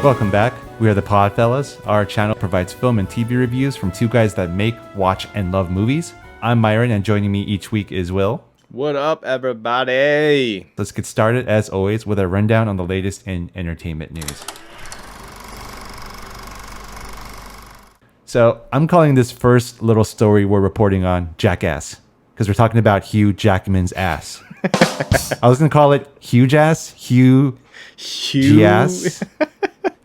Welcome back. We are the PodFellas. Our channel provides film and TV reviews from two guys that make, watch, and love movies. I'm Myron, and joining me each week is Will. What up, everybody? Let's get started, as always, with a rundown on the latest in entertainment news. So, I'm calling this first little story we're reporting on Jackass, because we're talking about Hugh Jackman's ass. I was going to call it Huge Ass, Hugh G-ass.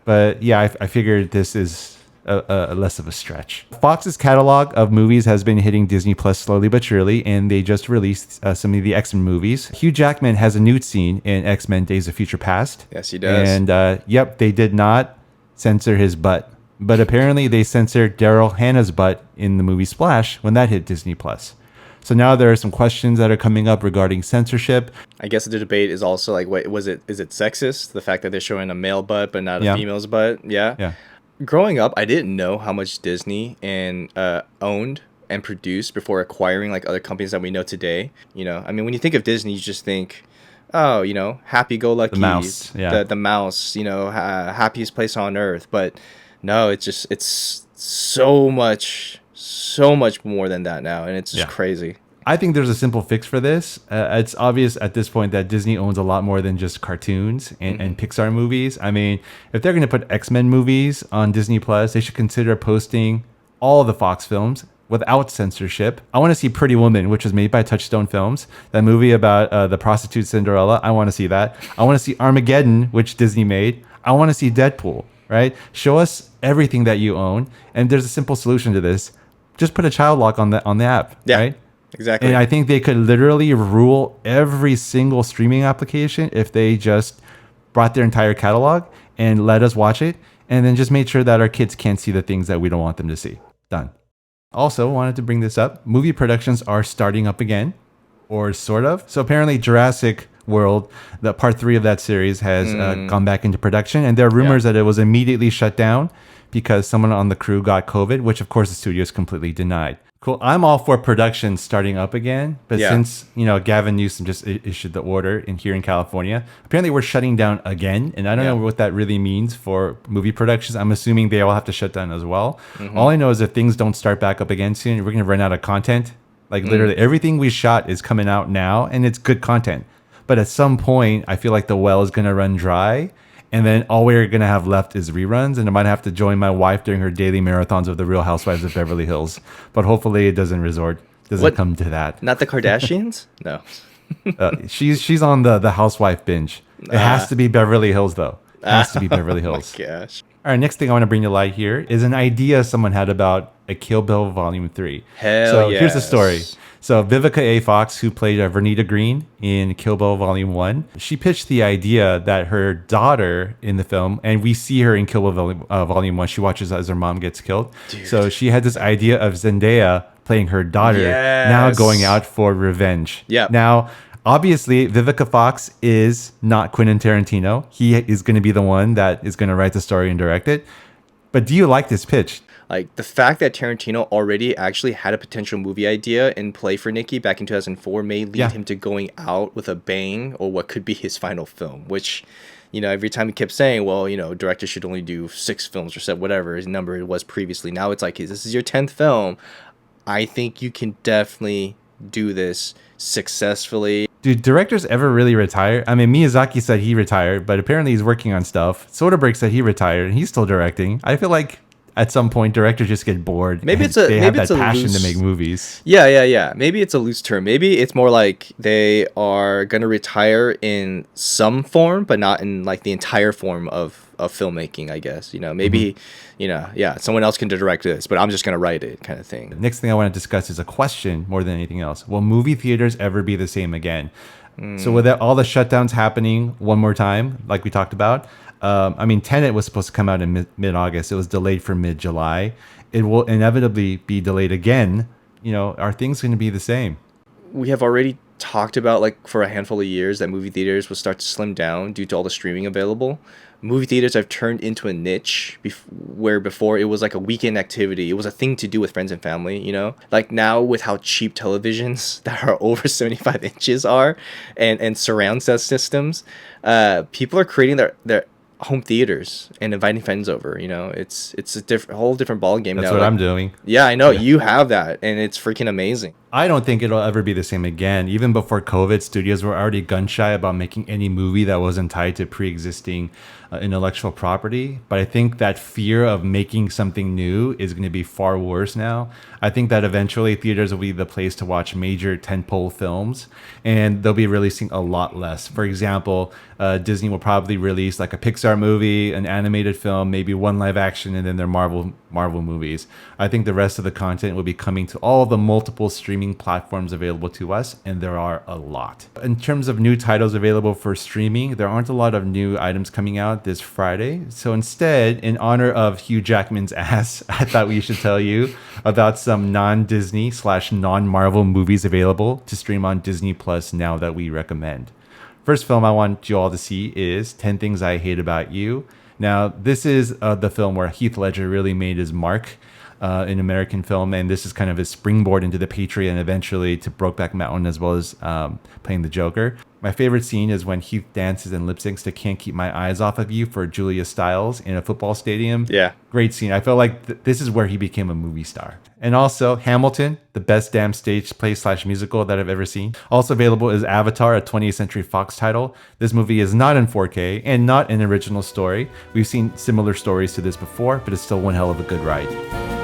But yeah, I figured this is a less of a stretch. Fox's catalog of movies has been hitting Disney Plus slowly but surely, and they just released some of the X-Men movies. Hugh Jackman has a nude scene in X-Men Days of Future Past. Yes, he does. And yep, they did not censor his butt. But apparently they censored Daryl Hannah's butt in the movie Splash when that hit Disney Plus. So now there are some questions that are coming up regarding censorship. I guess the debate is also like, wait, is it sexist? The fact that they're showing a male butt but not a female's butt? Yeah. Growing up, I didn't know how much Disney owned and produced before acquiring like other companies that we know today. You know, I mean, when you think of Disney, you just think, oh, you know, happy-go-lucky, the mouse, the mouse, you know, happiest place on earth. But no, it's so much more than that now, and it's just crazy. I think there's a simple fix for this. It's obvious at this point that Disney owns a lot more than just cartoons and Pixar movies. I mean, if they're going to put X-Men movies on Disney Plus, they should consider posting all of the Fox films without censorship. I want to see Pretty Woman, which was made by Touchstone Films. That movie about the prostitute Cinderella. I want to see that. I want to see Armageddon, which Disney made. I want to see Deadpool, right? Show us everything that you own. And there's a simple solution to this. Just put a child lock on the app, right? Exactly. And I think they could literally rule every single streaming application if they just brought their entire catalog and let us watch it, and then just made sure that our kids can't see the things that we don't want them to see. Done. Also, wanted to bring this up. Movie productions are starting up again, or sort of. So apparently Jurassic World, the part 3 of that series, has gone back into production, and there are rumors that it was immediately shut down because someone on the crew got COVID, which of course the studios completely denied. Cool. I'm all for production starting up again, but since, you know, Gavin Newsom just issued the order here in California, apparently we're shutting down again, and I don't know what that really means for movie productions. I'm assuming they all have to shut down as well. All I know is if things don't start back up again soon, we're going to run out of content. Like literally everything we shot is coming out now, and it's good content. But at some point, I feel like the well is going to run dry. And then all we're going to have left is reruns. And I might have to join my wife during her daily marathons of The Real Housewives of Beverly Hills. But hopefully it doesn't come to that. Not the Kardashians? No. She's on the housewife binge. It has to be Beverly Hills, though. It has to be Beverly Hills. Oh my gosh. All right, next thing I want to bring to light here is an idea someone had about a Kill Bill Volume 3. So here's the story. So Vivica A. Fox, who played Vernita Green in Kill Bill Volume 1, she pitched the idea that her daughter in the film, and we see her in Kill Bill Volume 1, she watches as her mom gets killed. Dude. So she had this idea of Zendaya playing her daughter, now going out for revenge. Yeah. Now, obviously, Vivica Fox is not Quentin Tarantino. He is going to be the one that is going to write the story and direct it. But do you like this pitch? Like, the fact that Tarantino already actually had a potential movie idea in play for Nikki back in 2004 may lead him to going out with a bang, or what could be his final film, which, you know, every time he kept saying, well, you know, directors should only do 6 films or 7, whatever his number was previously. Now it's like, this is your 10th film. I think you can definitely do this successfully. Do directors ever really retire? I mean, Miyazaki said he retired, but apparently he's working on stuff. Soderbergh said he retired, and he's still directing. I feel like at some point directors just get bored. Maybe they have that passion loose, to make movies. Yeah. Maybe it's a loose term. Maybe it's more like they are gonna retire in some form, but not in like the entire form of filmmaking, I guess. You know, maybe someone else can direct this, but I'm just gonna write it, kind of thing. The next thing I want to discuss is a question more than anything else. Will movie theaters ever be the same again? So with all the shutdowns happening one more time, like we talked about, I mean, Tenet was supposed to come out in mid-August. It was delayed for mid-July. It will inevitably be delayed again. You know, are things going to be the same? We have already talked about, like, for a handful of years that movie theaters will start to slim down due to all the streaming available. Movie theaters have turned into a niche where before it was like a weekend activity. It was a thing to do with friends and family, you know? Like now with how cheap televisions that are over 75 inches are and surround sound systems, people are creating their home theaters and inviting friends over. You know, it's a whole different ball game That's now. what Like, I'm doing. yeah, I know Yeah. you have that, and it's freaking amazing. I don't think it'll ever be the same again. Even before COVID, studios were already gun shy about making any movie that wasn't tied to pre-existing intellectual property. But I think that fear of making something new is going to be far worse now. I think that eventually theaters will be the place to watch major tentpole films, and they'll be releasing a lot less. For example, Disney will probably release like a Pixar movie, an animated film, maybe one live action, and then their Marvel movies. I think the rest of the content will be coming to all the multiple streaming platforms available to us, and there are a lot. In terms of new titles available for streaming, there aren't a lot of new items coming out this Friday. So instead, in honor of Hugh Jackman's ass, I thought we should tell you about some non-Disney / non-Marvel movies available to stream on Disney Plus now that we recommend. First film I want you all to see is 10 Things I Hate About You. Now, this is the film where Heath Ledger really made his mark in American film, and this is kind of his springboard into The Patriot and eventually to Brokeback Mountain, as well as playing the Joker. My favorite scene is when Heath dances and lip syncs to Can't Keep My Eyes Off of You for Julia Stiles in a football stadium. Yeah. Great scene. I feel like this is where he became a movie star. And also Hamilton, the best damn stage play / musical that I've ever seen. Also available is Avatar, a 20th Century Fox title. This movie is not in 4K and not an original story. We've seen similar stories to this before, but it's still one hell of a good ride.